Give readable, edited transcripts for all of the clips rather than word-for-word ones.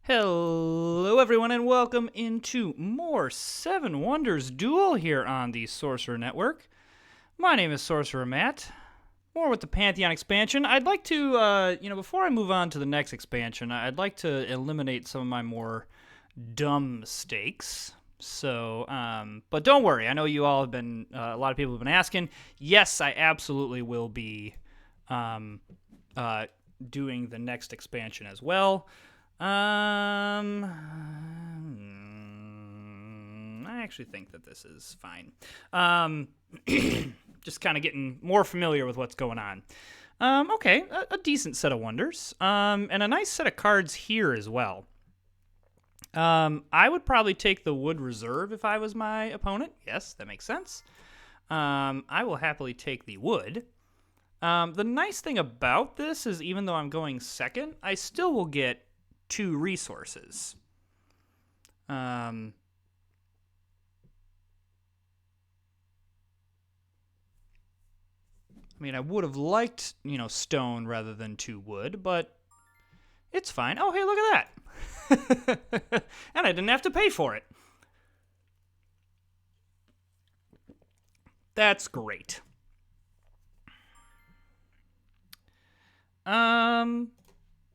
Hello, everyone, and welcome into more Seven Wonders Duel here on the Sorcerer Network. My name is Sorcerer Matt. More with the Pantheon expansion. I'd like to, before I move on to the next expansion, I'd like to eliminate some of my more dumb mistakes. So, but don't worry. I know you all have been, a lot of people have been asking. Yes, I absolutely will be doing the next expansion as well. I actually think that this is fine. Just kind of getting more familiar with what's going on. Okay, a decent set of wonders. And a nice set of cards here as well. I would probably take the Wood Reserve if I was my opponent. Yes, that makes sense. I will happily take the Wood. The nice thing about this is even though I'm going second, I still will get 2 resources. I mean, I would have liked, stone rather than 2 wood, but it's fine. Oh, hey, look at that. And I didn't have to pay for it. That's great.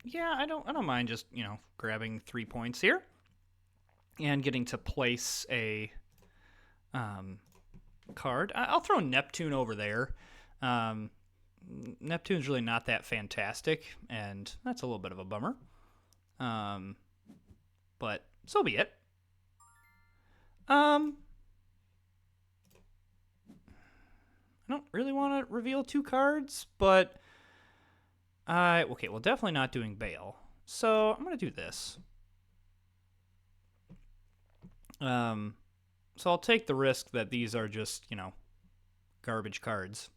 Yeah, I don't mind just, grabbing 3 points here and getting to place a card. I'll throw Neptune over there. Neptune's really not that fantastic, and that's a little bit of a bummer. But so be it. I don't really want to reveal 2 cards, but okay, well, definitely not doing Bale. So I'm going to do this. So I'll take the risk that these are just, garbage cards.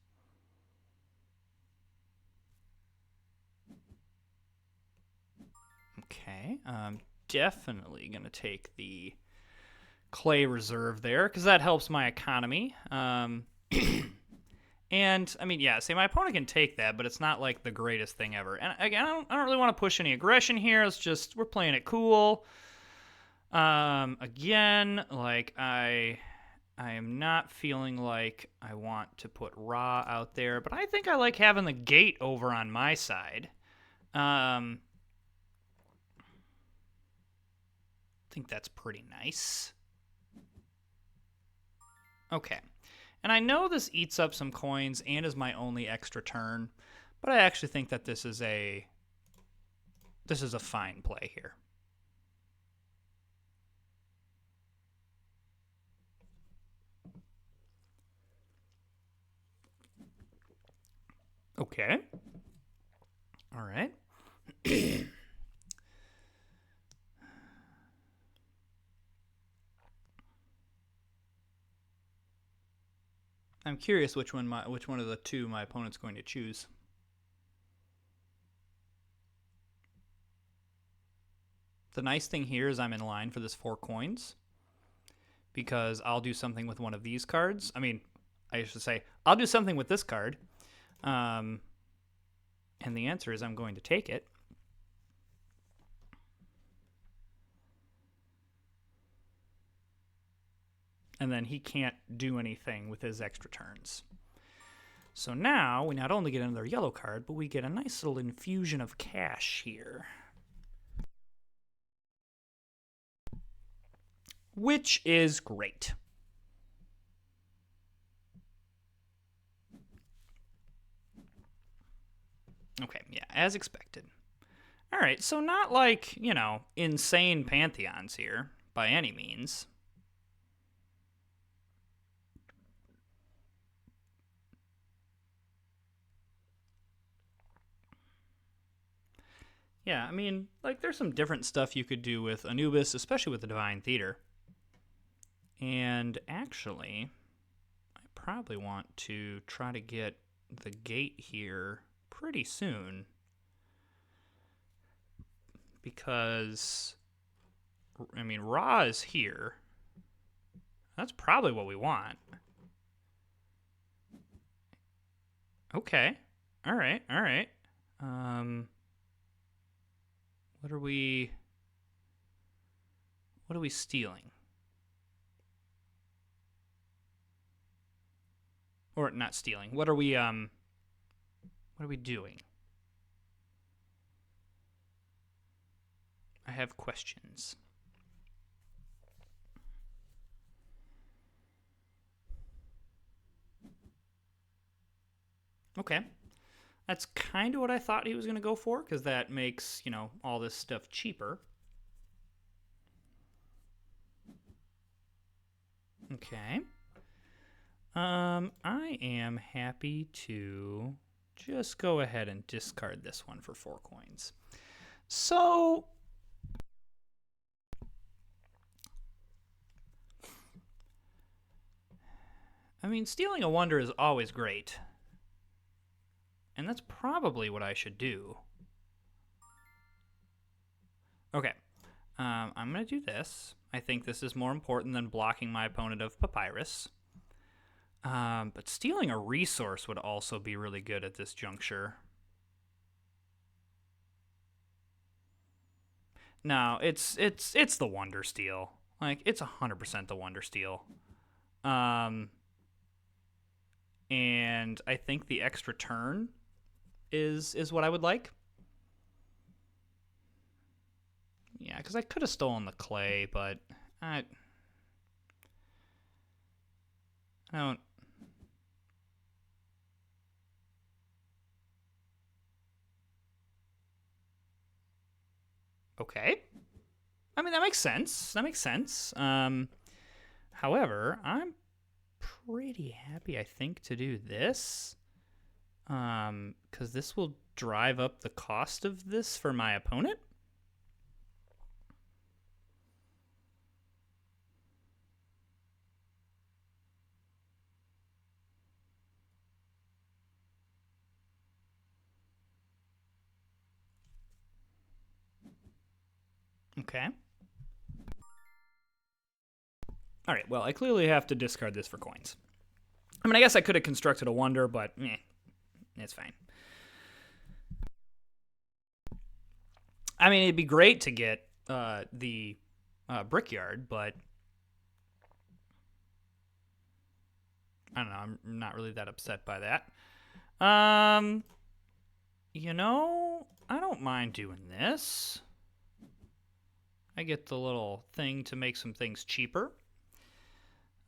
Okay, I'm definitely going to take the Clay Reserve there, because that helps my economy. And, I mean, yeah, say my opponent can take that, but it's not, like, the greatest thing ever. And, again, I don't really want to push any aggression here. It's just, we're playing it cool. Again, like, I am not feeling like I want to put Ra out there, but I think I like having the gate over on my side. I think that's pretty nice. Okay. And I know this eats up some coins and is my only extra turn, but I actually think that this is a fine play here. Okay. All right. I'm curious which one of the 2 my opponent's going to choose. The nice thing here is I'm in line for this 4 coins, because I'll do something with one of these cards. I mean, I should say, I'll do something with this card. And the answer is I'm going to take it. And then he can't do anything with his extra turns. So now we not only get another yellow card, but we get a nice little infusion of cash here. Which is great. Okay, yeah, as expected. All right, so not like, insane pantheons here by any means. Yeah, I mean, like, there's some different stuff you could do with Anubis, especially with the Divine Theater. And actually, I probably want to try to get the gate here pretty soon, because, I mean, Ra is here. That's probably what we want. Okay. All right. What are we... What are we stealing? Or not stealing. What are we doing? I have questions. Okay. That's kind of what I thought he was going to go for, because that makes, you know, all this stuff cheaper. Okay. I am happy to just go ahead and discard this one for 4 coins. So, I mean, stealing a wonder is always great. And that's probably what I should do. Okay. I'm going to do this. I think this is more important than blocking my opponent of Papyrus. But stealing a resource would also be really good at this juncture. No, it's the Wonder Steal. Like, it's 100% the Wonder Steal. And I think the extra turn is what I would like. Yeah, because I could have stolen the clay, but I don't. Okay. I mean, that makes sense. That makes sense. However, I'm pretty happy, I think, to do this. Because this will drive up the cost of this for my opponent. Okay. All right, well, I clearly have to discard this for coins. I mean, I guess I could have constructed a wonder, but it's fine. I mean, it'd be great to get the brickyard, but I don't know. I'm not really that upset by that. You know, I don't mind doing this. I get the little thing to make some things cheaper.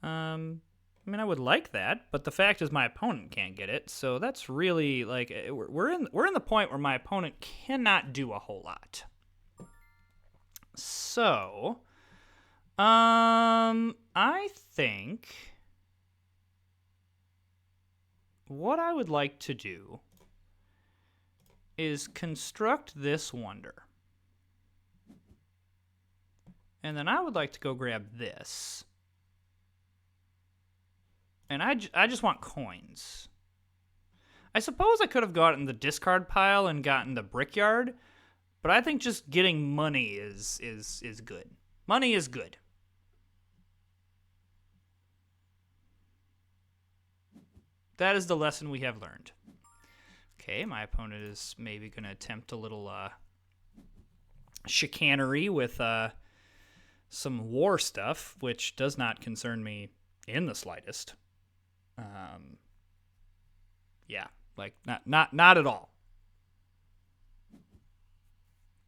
I mean, I would like that, but the fact is my opponent can't get it, so that's really, like, we're in the point where my opponent cannot do a whole lot. So, I think what I would like to do is construct this wonder. And then I would like to go grab this. And I just want coins. I suppose I could have gotten the discard pile and gotten the brickyard, but I think just getting money is good. Money is good. That is the lesson we have learned. Okay, my opponent is maybe going to attempt a little chicanery with some war stuff, which does not concern me in the slightest. Yeah, like not at all.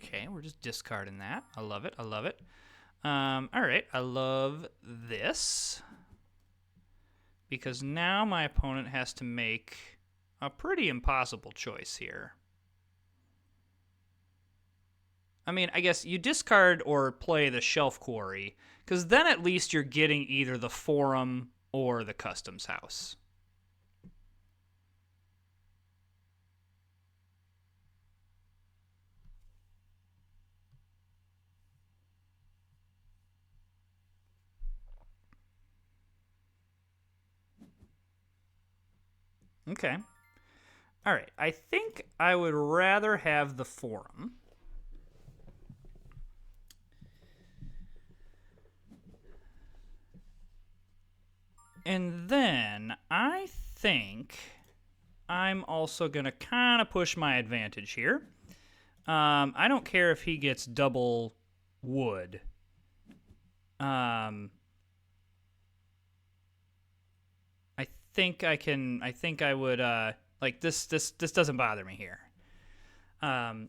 Okay, we're just discarding that. I love it. I love it. All right, I love this because now my opponent has to make a pretty impossible choice here. I mean, I guess you discard or play the Shelf Quarry, because then at least you're getting either the Forum or the Customs House. Okay. All right, I think I would rather have the Forum. And then I think I'm also going to kind of push my advantage here. I don't care if he gets double wood. I think I can. I think I would. Like this. This doesn't bother me here.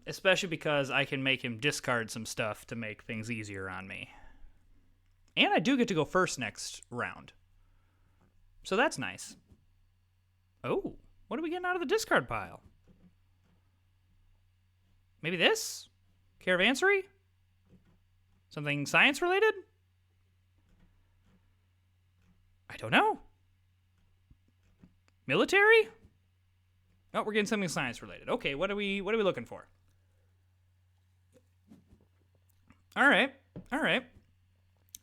Especially because I can make him discard some stuff to make things easier on me. And I do get to go first next round. So that's nice. Oh, what are we getting out of the discard pile? Maybe this? Caravansary? Something science related? I don't know. Military? Oh, we're getting something science related. Okay, what are we looking for? All right.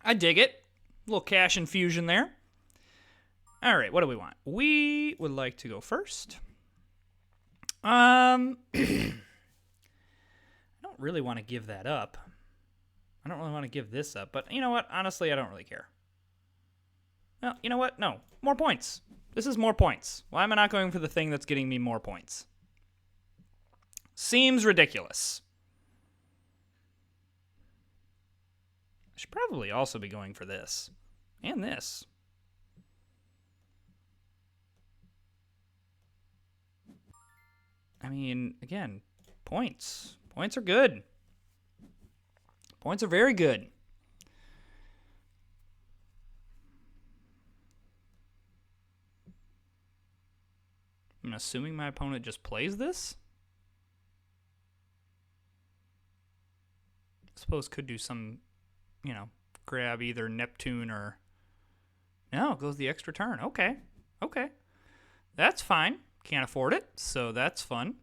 I dig it. A little cash infusion there. All right, what do we want? We would like to go first. I don't really want to give that up. I don't really want to give this up, but you know what? Honestly, I don't really care. Well, you know what? No. More points. This is more points. Why am I not going for the thing that's getting me more points? Seems ridiculous. I should probably also be going for this. And this. I mean, again, points. Points are good. Points are very good. I'm assuming my opponent just plays this. I suppose could do some, grab either Neptune or... No, it goes the extra turn. Okay. That's fine. Can't afford it, so that's fun.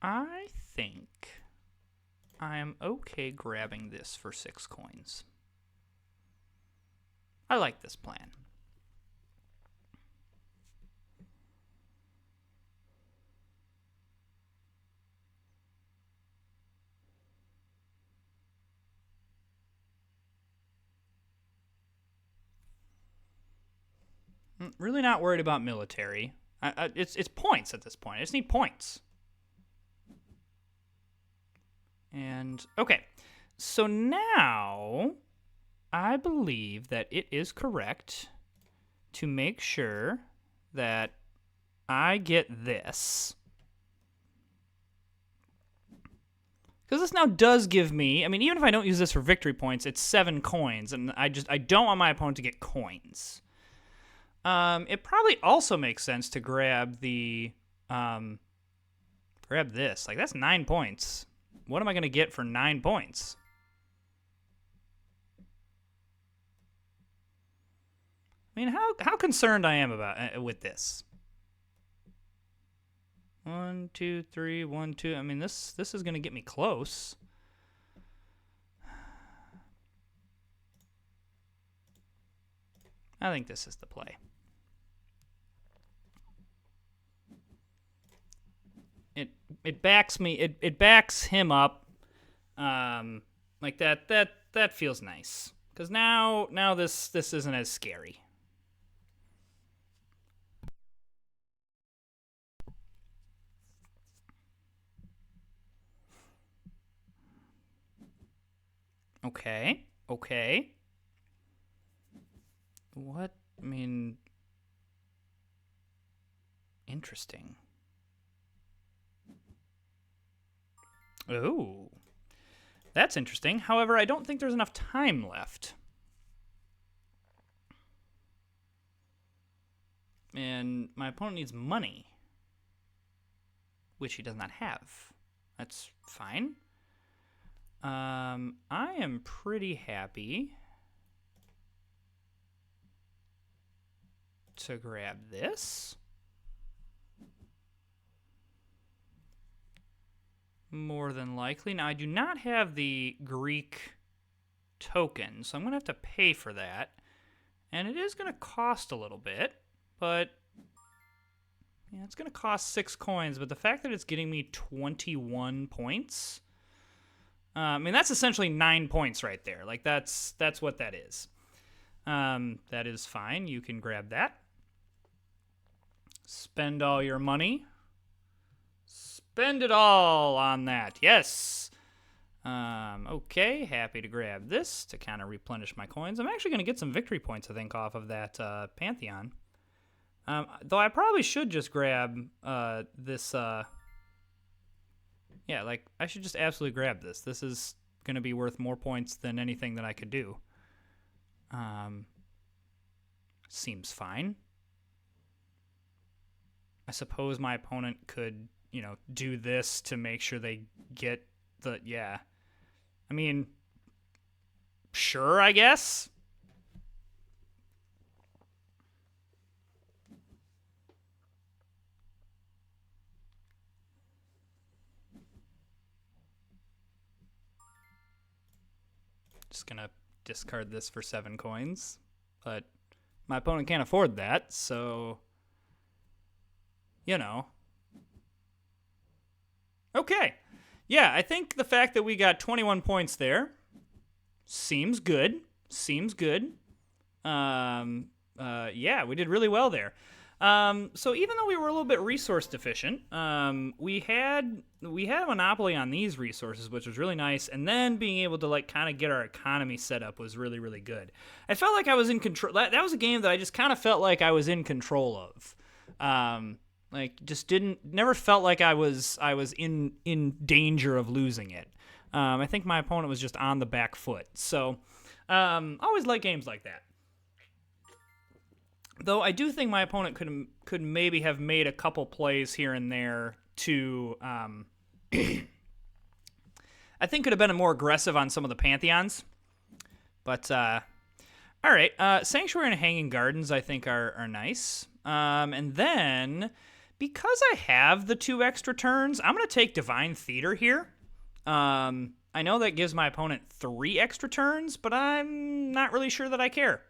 I think I am okay grabbing this for 6 coins. I like this plan. I'm really not worried about military. It's points at this point. I just need points. And, okay. So now, I believe that it is correct to make sure that I get this. Because this now does give me, I mean, even if I don't use this for victory points, it's 7 coins, and I don't want my opponent to get coins. It probably also makes sense to grab the, grab this. Like, that's 9 points. What am I going to get for 9 points? I mean, how concerned I am about with this. 1, 2, 3, 1, 2. I mean, this is going to get me close. I think this is the play. It backs me. It backs him up. Like that feels nice. Because now this isn't as scary. Okay. What? I mean, interesting. Ooh. That's interesting. However, I don't think there's enough time left. And my opponent needs money, which he does not have. That's fine. I am pretty happy to grab this. More than likely. Now, I do not have the Greek token, so I'm going to have to pay for that. And it is going to cost a little bit, but yeah, it's going to cost 6 coins. But the fact that it's getting me 21 points, I mean, that's essentially 9 points right there. Like, that's what that is. That is fine. You can grab that. Spend all your money. Spend it all on that. Yes. Okay, happy to grab this to kind of replenish my coins. I'm actually going to get some victory points, I think, off of that Pantheon. Though I probably should just grab this. Yeah, like, I should just absolutely grab this. This is going to be worth more points than anything that I could do. Seems fine. I suppose my opponent could, you know, do this to make sure they get the, yeah. I mean, sure, I guess. Just gonna discard this for 7 coins, but my opponent can't afford that, so, you know. Okay. Yeah, I think the fact that we got 21 points there seems good. Seems good. Yeah, we did really well there. So even though we were a little bit resource deficient, we had a monopoly on these resources, which was really nice, and then being able to like kind of get our economy set up was really, really good. I felt like I was in control. That was a game that I just kind of felt like I was in control of. Like just never felt like I was in danger of losing it. I think my opponent was just on the back foot. So always like games like that. Though I do think my opponent could maybe have made a couple plays here and there to I think could have been more aggressive on some of the Pantheons. But all right, Sanctuary and Hanging Gardens I think are nice. And then because I have the 2 extra turns, I'm going to take Divine Theater here. I know that gives my opponent 3 extra turns, but I'm not really sure that I care.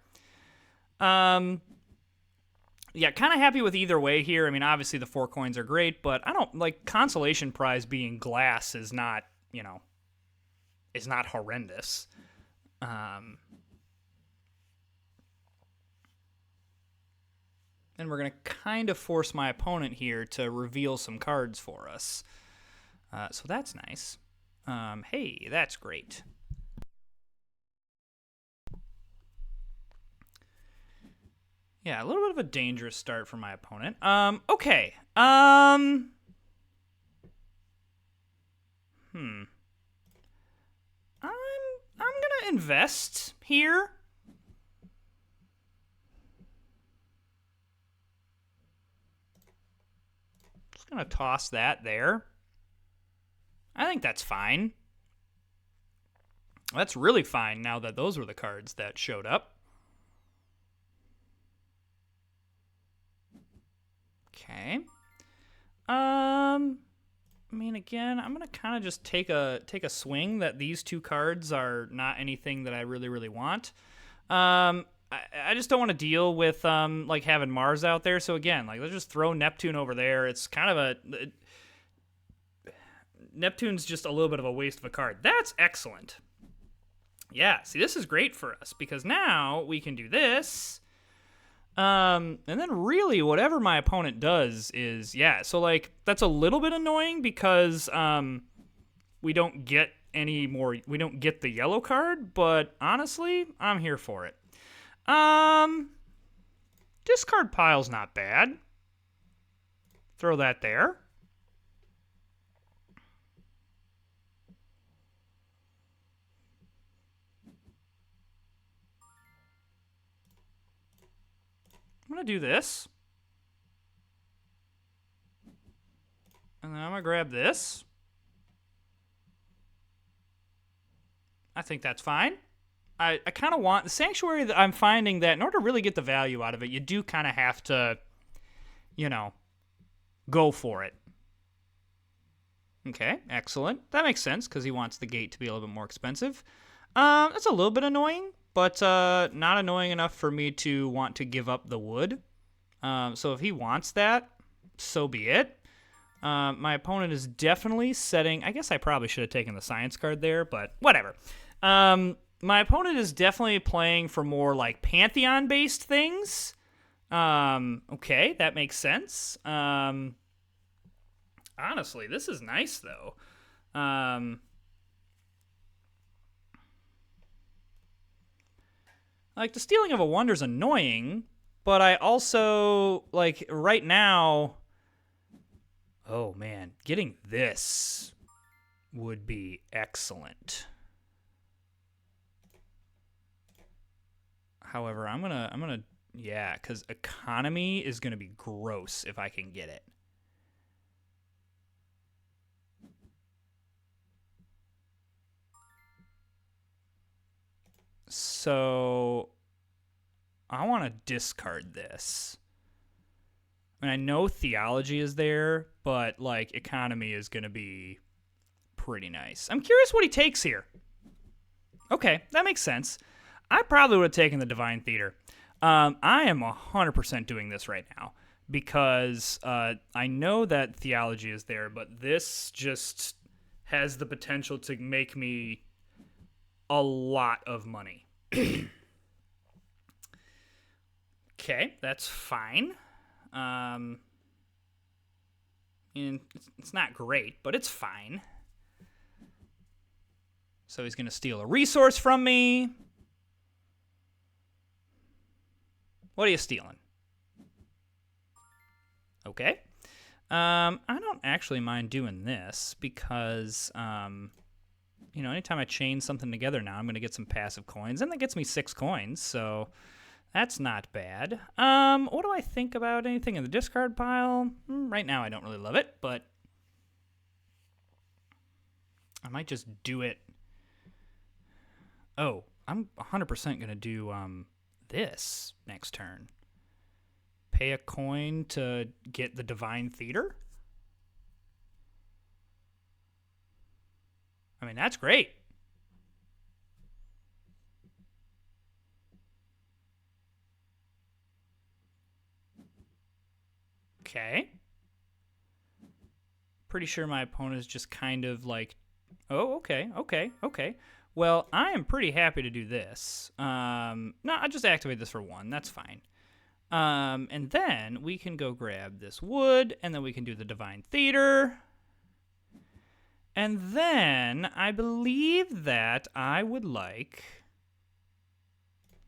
Yeah, kind of happy with either way here. I mean, obviously the 4 coins are great, but I don't like consolation prize being glass is not, you know, is not horrendous. And we're going to kind of force my opponent here to reveal some cards for us. So that's nice. Hey, that's great. Yeah, a little bit of a dangerous start for my opponent. Okay. I'm gonna invest here. Just gonna toss that there. I think that's fine. That's really fine now that those were the cards that showed up. Okay. I mean, again, I'm gonna kind of just take a swing that these 2 cards are not anything that I really, really want. I just don't want to deal with like having Mars out there. So again, like let's just throw Neptune over there. It's kind of Neptune's just a little bit of a waste of a card. That's excellent. Yeah, see, this is great for us because now we can do this. And then really whatever my opponent does is, yeah, so like that's a little bit annoying because we don't get we don't get the yellow card, but honestly, I'm here for it. Discard pile's not bad. Throw that there. I'm going to do this. And then I'm going to grab this. I think that's fine. I kind of want the Sanctuary that I'm finding that in order to really get the value out of it, you do kind of have to, you know, go for it. Okay, excellent. That makes sense because he wants the gate to be a little bit more expensive. That's a little bit annoying, but not annoying enough for me to want to give up the wood. So if he wants that, so be it. My opponent is definitely setting... I guess I probably should have taken the science card there, but whatever. my opponent is definitely playing for more like Pantheon-based things. Okay, that makes sense. Honestly, this is nice though. Like, the stealing of a wonder is annoying, but I also, like, right now... Oh, man. Getting this would be excellent. However, I'm gonna... Yeah, because economy is gonna be gross if I can get it. So... I want to discard this. And I know theology is there, but, like, economy is going to be pretty nice. I'm curious what he takes here. Okay, that makes sense. I probably would have taken the Divine Theater. I am 100% doing this right now because I know that theology is there, but this just has the potential to make me a lot of money. Okay, that's fine. And it's not great, but it's fine. So he's going to steal a resource from me. What are you stealing? Okay. I don't actually mind doing this because, you know, anytime I chain something together now, I'm going to get some passive coins, and that gets me 6 coins, so... That's not bad. What do I think about anything in the discard pile? Right now I don't really love it, but I might just do it. Oh, I'm 100% going to do this next turn. Pay a coin to get the Divine Theater? I mean, that's great. Okay. Pretty sure my opponent is just kind of like, oh, okay. Well, I am pretty happy to do this. No, I'll just activate this for 1. That's fine. And then we can go grab this wood, and then we can do the Divine Theater. And then I believe that I would like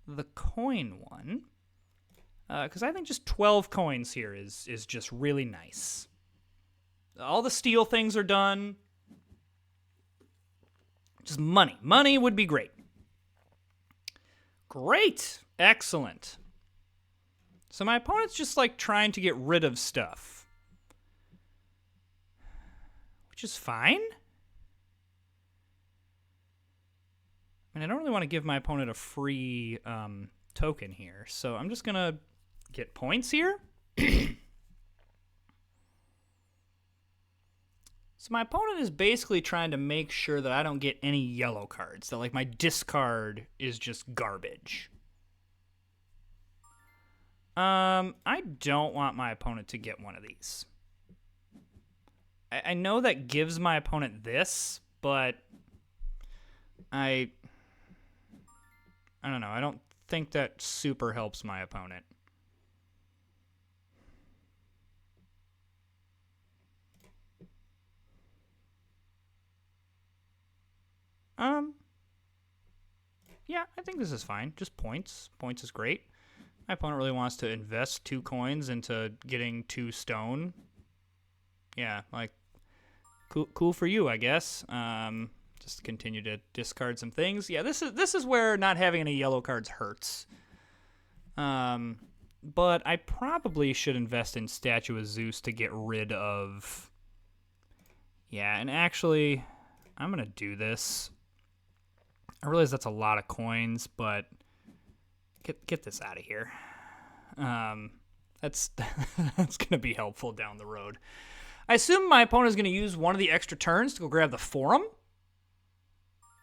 the coin one. Because I think just 12 coins here is just really nice. All the steel things are done. Just money. Money would be great. Great. Excellent. So my opponent's just like trying to get rid of stuff. Which is fine. I mean, I don't really want to give my opponent a free token here. So I'm just going to get points here. So my opponent is basically trying to make sure that I don't get any yellow cards. That, like, my discard is just garbage. I don't want my opponent to get one of these. I know that gives my opponent this, but I don't know. I don't think that super helps my opponent. Yeah, I think this is fine. Just points. Points is great. My opponent really wants to invest 2 coins into getting 2 stone. Yeah, like, cool for you, I guess. Just continue to discard some things. Yeah, this is where not having any yellow cards hurts. But I probably should invest in Statue of Zeus to get rid of... Yeah, and actually, I'm going to do this. I realize that's a lot of coins, but get this out of here. That's that's going to be helpful down the road. I assume my opponent is going to use one of the extra turns to go grab the Forum.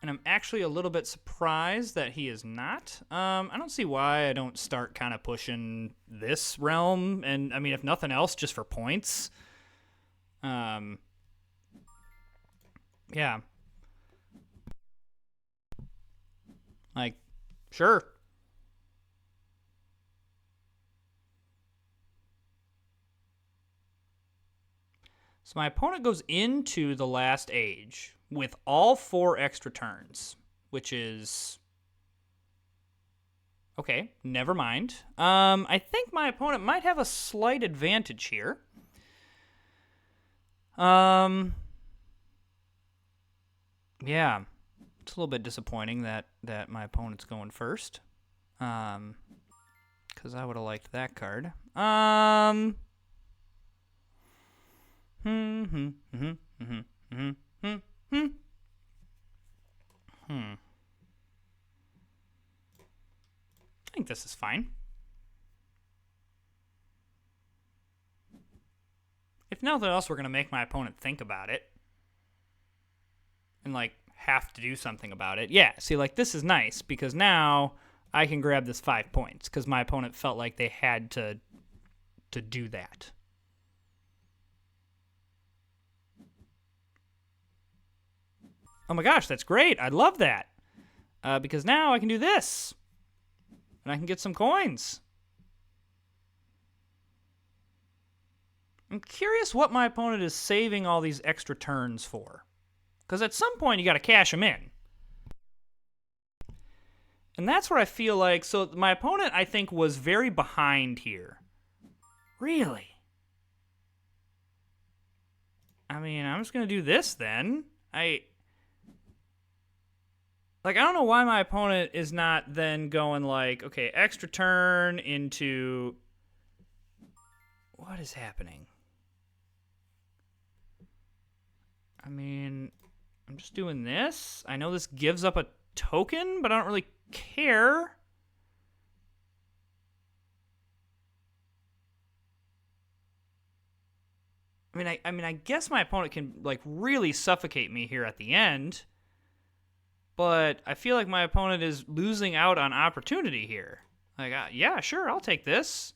And I'm actually a little bit surprised that he is not. I don't see why I don't start kind of pushing this realm. And, I mean, if nothing else, just for points. Yeah. Like, sure. So my opponent goes into the last age with all 4 extra turns, which is... Okay, never mind. I think my opponent might have a slight advantage here. Yeah. It's a little bit disappointing that my opponent's going first. Because I would have liked that card. I think this is fine. If nothing else, we're going to make my opponent think about it. And, like, have to do something about it. Yeah, see, like, this is nice, because now I can grab this 5 points, because my opponent felt like they had to do that. Oh my gosh, that's great. I love that. Because now I can do this. And I can get some coins. I'm curious what my opponent is saving all these extra turns for. Because at some point you got to cash them in. And that's where I feel like... So my opponent, I think, was very behind here. Really? I mean, I'm just going to do this then. Like, I don't know why my opponent is not then going like, okay, extra turn into... What is happening? I mean, I'm just doing this. I know this gives up a token, but I don't really care. I mean, I guess my opponent can, like, really suffocate me here at the end. But I feel like my opponent is losing out on opportunity here. Like, yeah, sure, I'll take this.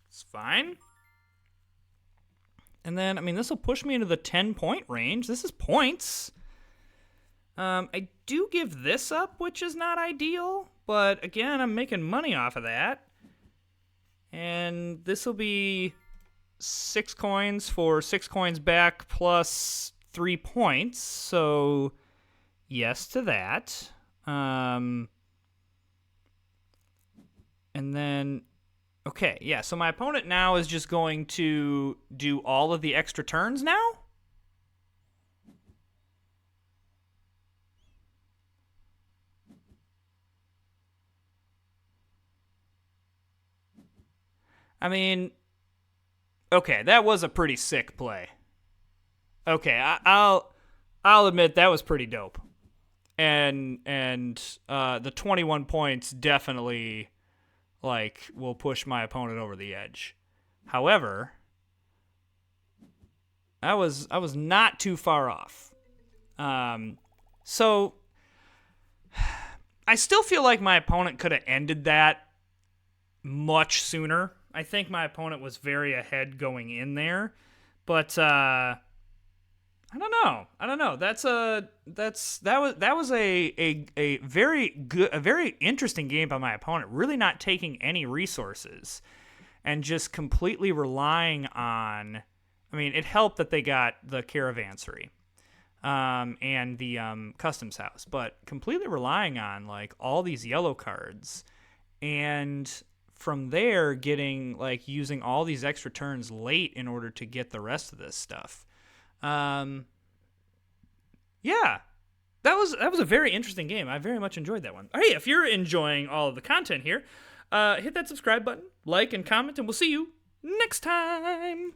It's fine. And then, I mean, this will push me into the 10-point range. This is points. I do give this up, which is not ideal. But, again, I'm making money off of that. And this will be... 6 coins for 6 coins back plus 3 points. So, yes to that. And then, okay, yeah, so my opponent now is just going to do all of the extra turns now? I mean... Okay, that was a pretty sick play. Okay, I'll admit that was pretty dope. And the 21 points definitely, like, will push my opponent over the edge. However, I was not too far off. So I still feel like my opponent could have ended that much sooner. I think my opponent was very ahead going in there, but I don't know. That was a very good, a very interesting game by my opponent. Really not taking any resources and just completely relying on. I mean, it helped that they got the caravansary and the customs house, but completely relying on like all these yellow cards and. From there, getting like using all these extra turns late in order to get the rest of this stuff. Yeah, that was a very interesting game. I very much enjoyed that one. Hey, if you're enjoying all of the content here, hit that subscribe button, like and comment, and we'll see you next time.